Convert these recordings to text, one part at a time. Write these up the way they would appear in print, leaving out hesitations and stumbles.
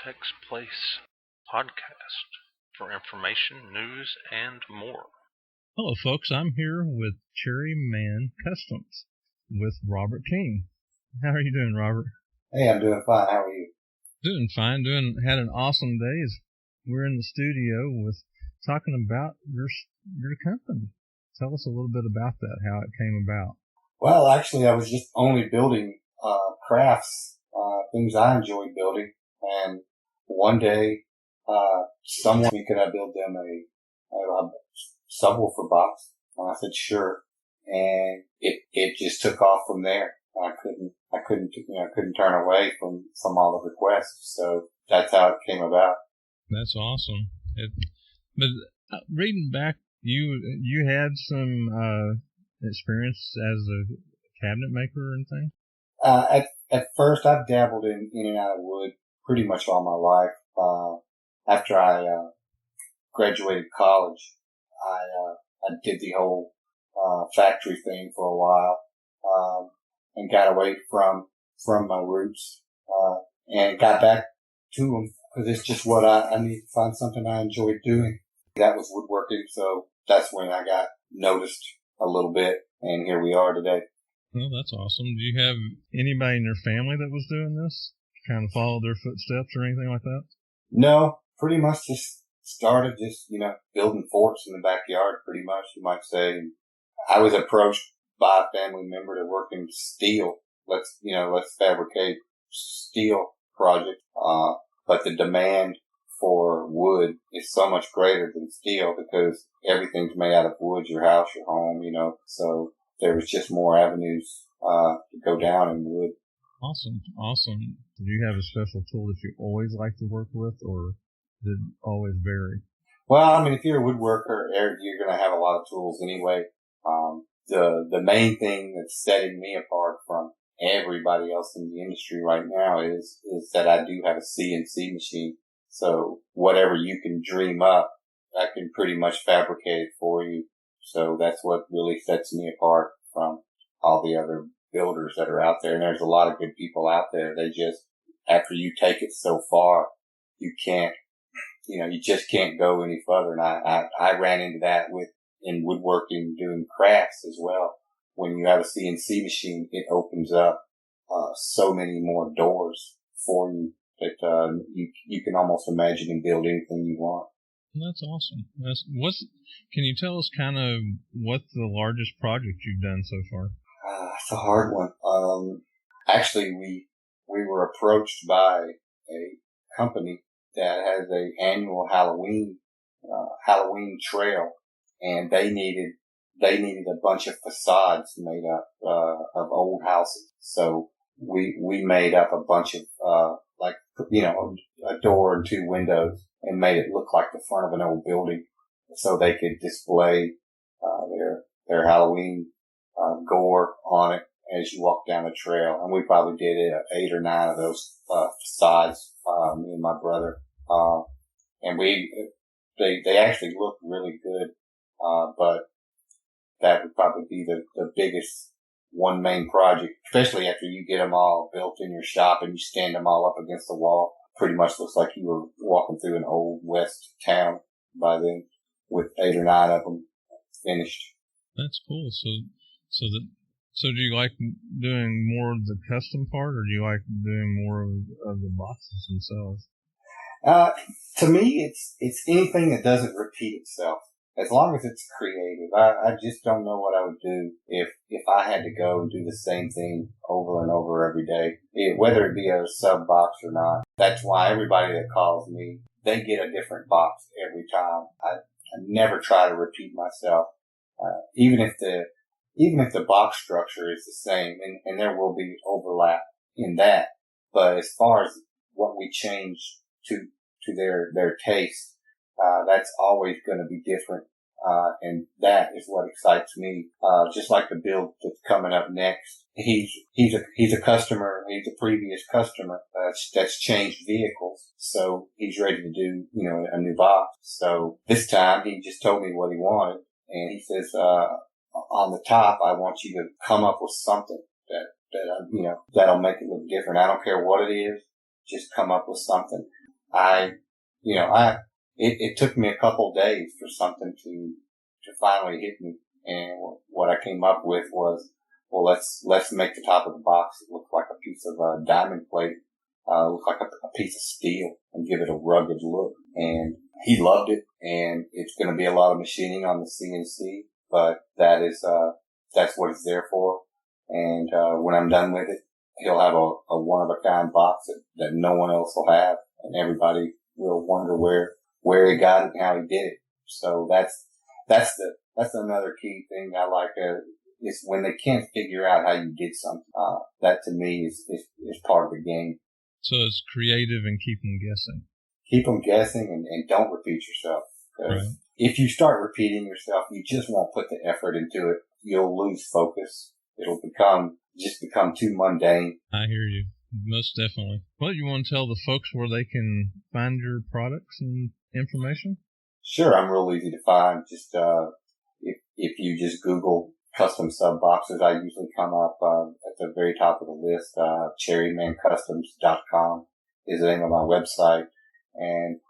Liltechsplace podcast for information, news, and more. Hello, folks. I'm here with CheRRyMan Customs with Robert King. How are you doing, Robert? Hey, I'm doing fine. How are you? Doing fine. Had an awesome day. We're in the studio with talking about your company. Tell us a little bit about that, how it came about. Well, actually, I was just only building crafts, things I enjoyed building. And one day, someone asked me, could I build them a subwoofer box? And I said, sure. And it just took off from there. I couldn't turn away from all the requests. So that's how it came about. That's awesome. But reading back, you had some experience as a cabinet maker and things? At first, I've dabbled in and out of wood pretty much all my life. After I graduated college, I did the whole factory thing for a while, and got away from my roots, and got back to them because it's just what I need to find something I enjoy doing. That was woodworking, so that's when I got noticed a little bit, and here we are today. Well, that's awesome. Do you have anybody in your family that was doing this? Kind of followed their footsteps or anything like that? No, pretty much just started building forts in the backyard, pretty much, you might say. I was approached by a family member to work in steel. Let's fabricate steel project. But the demand for wood is so much greater than steel because everything's made out of wood, your house, your home, so there was just more avenues, to go down in wood. Awesome. Did you have a special tool that you always like to work with, or did it always vary? Well, I mean, if you're a woodworker, you're going to have a lot of tools anyway. The main thing that's setting me apart from everybody else in the industry right now is that I do have a CNC machine. So whatever you can dream up, I can pretty much fabricate it for you. So that's what really sets me apart from all the other builders that are out there. And there's a lot of good people out there. They just, after you take it so far, you just can't go any further. And I ran into that in woodworking, doing crafts as well. When you have a CNC machine, it opens up, so many more doors for you that, you can almost imagine and build anything you want. That's awesome. Can you tell us kind of what the largest project you've done so far? It's a hard one. Actually, we were approached by a company that has a annual Halloween trail, and they needed a bunch of facades made up, of old houses. So we made up a bunch of, a door and two windows and made it look like the front of an old building so they could display, their Halloween, gore on it as you walk down the trail. And we probably did 8 or 9 of those, facades, me and my brother. And they actually looked really good. But that would probably be the biggest one main project, especially after you get them all built in your shop and you stand them all up against the wall. Pretty much looks like you were walking through an old west town by then with 8 or 9 of them finished. That's cool. So do you like doing more of the custom part, or do you like doing more of the boxes themselves? To me, it's anything that doesn't repeat itself. As long as it's creative. I just don't know what I would do if I had to go and do the same thing over and over every day, whether it be a sub box or not. That's why everybody that calls me, they get a different box every time. I never try to repeat myself. Even if the box structure is the same, and there will be overlap in that. But as far as what we change to their taste, that's always going to be different. And that is what excites me. Just like the build that's coming up next. He's a customer. He's a previous customer that's changed vehicles. So he's ready to do, a new box. So this time he just told me what he wanted. And he says, on the top, I want you to come up with something that'll make it look different. I don't care what it is. Just come up with something. it took me a couple days for something to finally hit me. And what I came up with was, well, let's make the top of the box look like a piece of diamond plate, look like a piece of steel, and give it a rugged look. And he loved it, and it's going to be a lot of machining on the CNC, but that's what it's there for. And when I'm done with it, he'll have a one-of-a-kind box that no one else will have, and everybody will wonder where he got it and how he did it. So that's another key thing I like, is when they can't figure out how you did something. That to me is part of the game. So it's creative and keep them guessing. Keep them guessing and don't repeat yourself. Because if you start repeating yourself, you just won't put the effort into it. You'll lose focus. It'll become too mundane. I hear you. Most definitely. Well, you want to tell the folks where they can find your products and information? Sure, I'm real easy to find. Just if you just Google custom sub boxes, I usually come up at the very top of the list. CheRRyManCustoms.com is the name of my website, and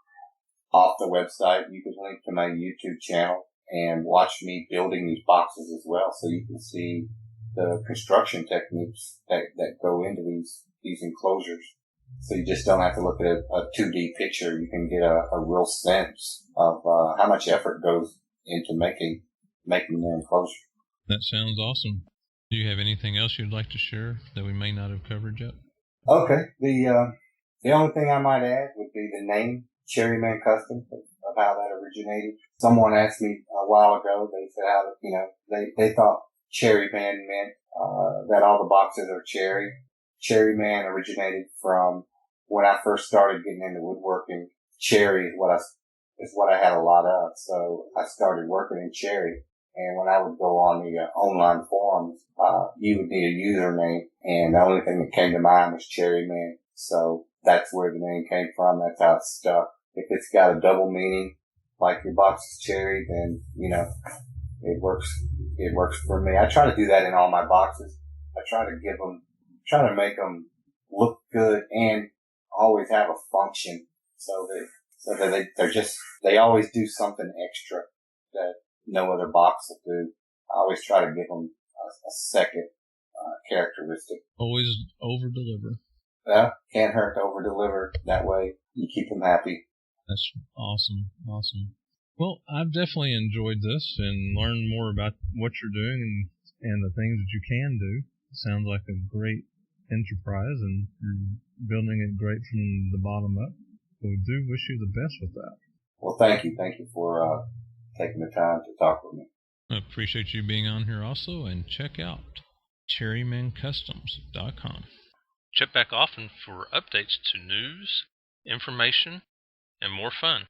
off the website you can link to my YouTube channel and watch me building these boxes as well, so you can see the construction techniques that go into these enclosures. So you just don't have to look at a 2D picture. You can get a real sense of how much effort goes into making the enclosure. That sounds awesome. Do you have anything else you'd like to share that we may not have covered yet? Okay. The only thing I might add would be the name CheRRyMan Customs, of how that originated. Someone asked me a while ago. They said how they thought CheRRyMan meant that all the boxes are cherry. CheRRyMan originated from when I first started getting into woodworking. Cherry is what I had a lot of, so I started working in cherry. And when I would go on the online forums, you would need a username, and the only thing that came to mind was CheRRyMan. So that's where the name came from. That's how it's stuck. If it's got a double meaning, like your box is cherry, then it works. It works for me. I try to do that in all my boxes. I try to make them look good and always have a function, so that they always do something extra that no other box will do. I always try to give them a second characteristic. Always over-deliver. Yeah, can't hurt to over-deliver. That way you keep them happy. That's awesome. Awesome. Well, I've definitely enjoyed this and learned more about what you're doing and the things that you can do. It sounds like a great enterprise, and you're building it great from the bottom up. So we do wish you the best with that. Well, thank you. Thank you for taking the time to talk with me. I appreciate you being on here also, and check out CheRRyManCustoms.com. Check back often for updates to news, information, and more fun.